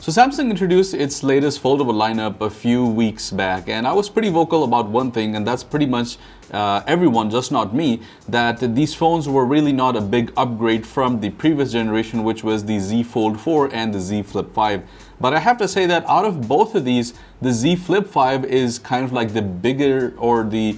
So Samsung introduced its latest foldable lineup a few weeks back, and I was pretty vocal about one thing, and that's pretty much everyone, just not me, that these phones were really not a big upgrade from the previous generation, which was the Z Fold 4 and the Z Flip 5. But I have to say that out of both of these, the Z Flip 5 is kind of like the bigger or the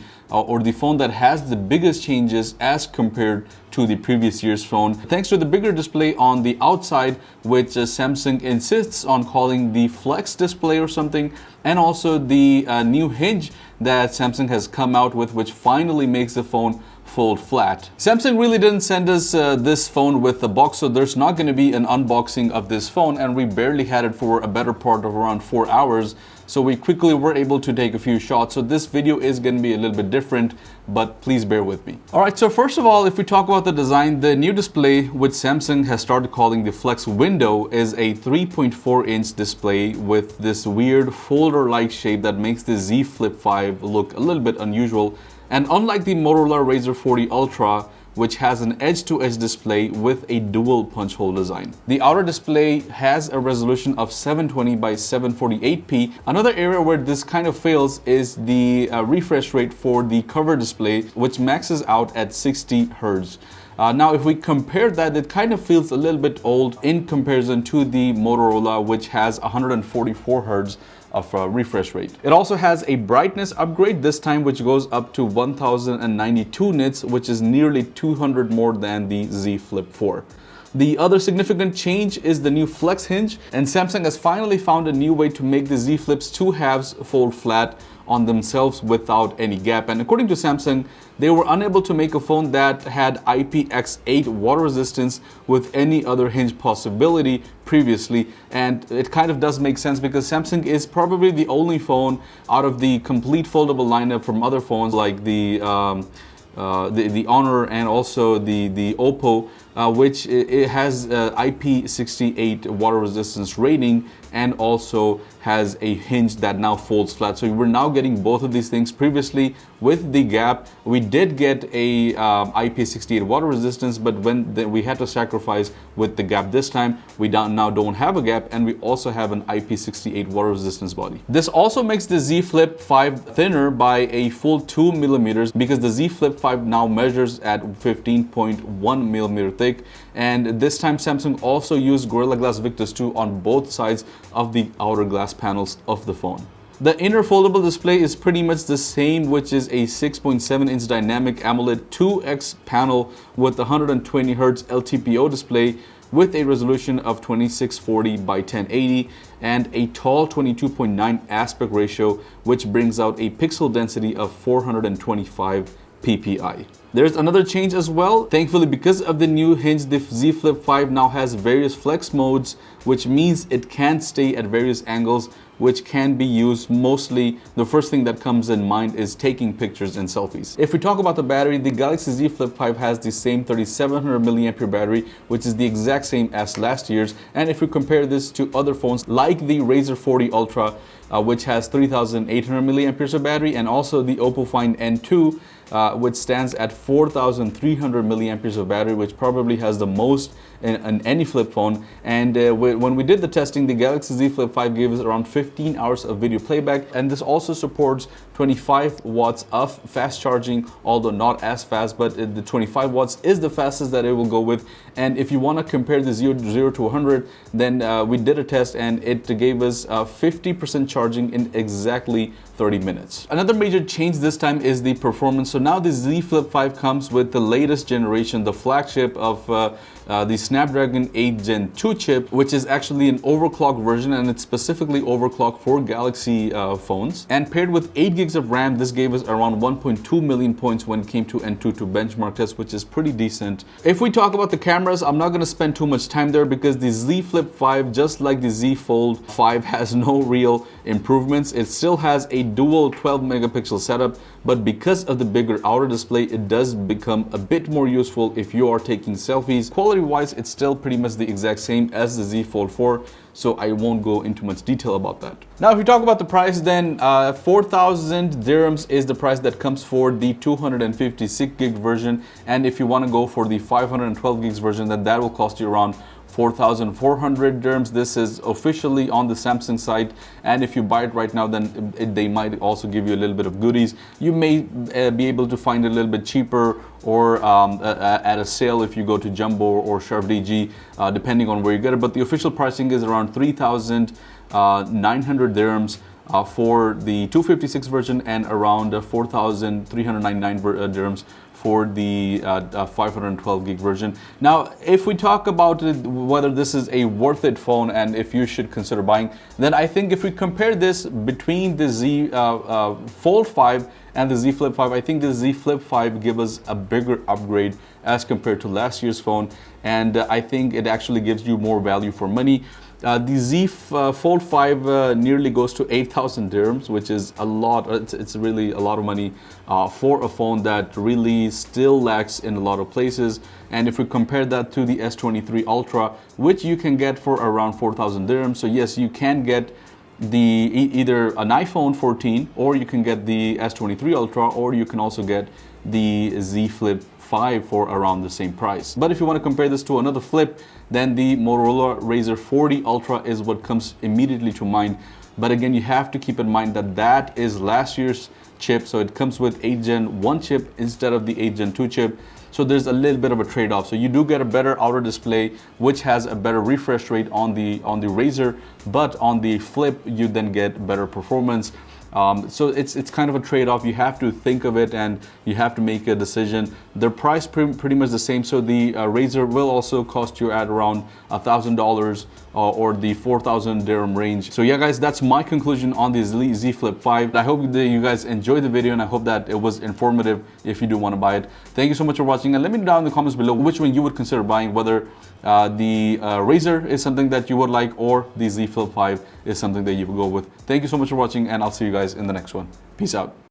phone that has the biggest changes as compared to the previous year's phone, thanks to the bigger display on the outside, which Samsung insists on calling the Flex display or something, and also the new hinge that Samsung has come out with, which finally makes the phone fold flat. Samsung really didn't send us this phone with the box, so there's not going to be an unboxing of this phone, and we barely had it for a better part of around 4 hours, so we quickly were able to take a few shots. So this video is going to be a little bit different, but please bear with me. Alright, so first of all, if we talk about the design, the new display, which Samsung has started calling the Flex window, is a 3.4-inch display with this weird folder-like shape that makes the Z Flip 5 look a little bit unusual. And unlike the Motorola Razr 40 Ultra, which has an edge-to-edge display with a dual punch hole design. The outer display has a resolution of 720 by 748p. Another area where this kind of fails is the refresh rate for the cover display, which maxes out at 60 Hz. Now, if we compare that, it kind of feels a little bit old in comparison to the Motorola, which has 144 Hz of refresh rate. It also has a brightness upgrade this time, which goes up to 1092 nits, which is nearly 200 more than the Z Flip 4. The other significant change is the new Flex Hinge, and Samsung has finally found a new way to make the Z Flip's two halves fold flat on themselves without any gap. And according to Samsung, they were unable to make a phone that had IPX8 water resistance with any other hinge possibility previously, and it kind of does make sense because Samsung is probably the only phone out of the complete foldable lineup from other phones like the Honor and also the Oppo, which it has IP68 water resistance rating and also has a hinge that now folds flat. So we're now getting both of these things. Previously with the gap, we did get a IP68 water resistance, but when we had to sacrifice with the gap this time, we now don't have a gap, and we also have an IP68 water resistance body. This also makes the Z Flip 5 thinner by a full 2 millimeters because the Z Flip 5 now measures at 15.1 millimeter thick, and this time Samsung also used Gorilla Glass Victus 2 on both sides of the outer glass panels of the phone. The inner foldable display is pretty much the same, which is a 6.7-inch dynamic AMOLED 2X panel with 120 Hz LTPO display with a resolution of 2640 by 1080 and a tall 22.9 aspect ratio, which brings out a pixel density of 425 ppi. There's another change as well. Thankfully, because of the new hinge, the Z Flip 5 now has various flex modes, which means it can stay at various angles, which can be used mostly. The first thing that comes in mind is taking pictures and selfies. If we talk about the battery, the Galaxy Z Flip 5 has the same 3700 mAh battery, which is the exact same as last year's. And if we compare this to other phones like the Razr 40 Ultra, which has 3800 mAh of battery, and also the Oppo Find N2, which stands at 4300 mAh of battery, which probably has the most in any flip phone. And when we did the testing, the Galaxy Z Flip 5 gave us around 15 hours of video playback, and this also supports 25 watts of fast charging, although not as fast, but the 25 watts is the fastest that it will go with. And if you want to compare the 0 to 100, then we did a test and it gave us 50% charging in exactly 30 minutes. Another major change this time is the performance. So now the Z Flip 5 comes with the latest generation, the flagship of the Snapdragon 8 Gen 2 chip, which is actually an overclocked version, and it's specifically overclocked for Galaxy phones. And paired with 8 gigs of RAM, this gave us around 1.2 million points when it came to N2 benchmark test, which is pretty decent. If we talk about the cameras, I'm not going to spend too much time there because the Z Flip 5, just like the Z Fold 5, has no real improvements. It still has a dual 12 megapixel setup, but because of the bigger outer display, it does become a bit more useful if you are taking selfies. Quality wise, it's still pretty much the exact same as the Z Fold 4, so I won't go into much detail about that. Now, if we talk about the price, then 4,000 dirhams is the price that comes for the 256 gig version, and if you want to go for the 512 gigs version, then that will cost you around 4,400 dirhams. This is officially on the Samsung site, and if you buy it right now, then they might also give you a little bit of goodies. You may be able to find it a little bit cheaper, or at a sale if you go to Jumbo or Sharp DG, depending on where you get it. But the official pricing is around 3,900 dirhams for the 256 version, and around 4,399 dirhams for the 512 gig version. Now, if we talk about whether this is a worth it phone and if you should consider buying, then I think if we compare this between the Z Fold 5 and the Z Flip 5, I think the Z Flip 5 gives us a bigger upgrade as compared to last year's phone, and I think it actually gives you more value for money. The Z Fold 5 nearly goes to 8,000 dirhams, which is a lot. It's really a lot of money for a phone that really still lacks in a lot of places. And if we compare that to the S23 Ultra, which you can get for around 4,000 dirhams, so yes, you can get the either an iPhone 14, or you can get the S23 Ultra, or you can also get the Z Flip 5 for around the same price. But if you want to compare this to another flip, then the Motorola Razr 40 Ultra is what comes immediately to mind. But again, you have to keep in mind that that is last year's chip, so it comes with 8 Gen 1 chip instead of the 8 Gen 2 chip. So there's a little bit of a trade-off. So you do get a better outer display, which has a better refresh rate on the Razr, but on the Flip you then get better performance. So it's kind of a trade-off. You have to think of it and you have to make a decision. They're priced pretty much the same. So the Razr will also cost you at around $1,000 or the 4,000 dirham range. So yeah, guys, that's my conclusion on the Z Flip 5. I hope that you guys enjoyed the video, and I hope that it was informative if you do want to buy it. Thank you so much for watching, and let me know down in the comments below which one you would consider buying, whether the Razr is something that you would like, or the Z Flip 5 is something that you would go with. Thank you so much for watching, and I'll see you guys in the next one. Peace out.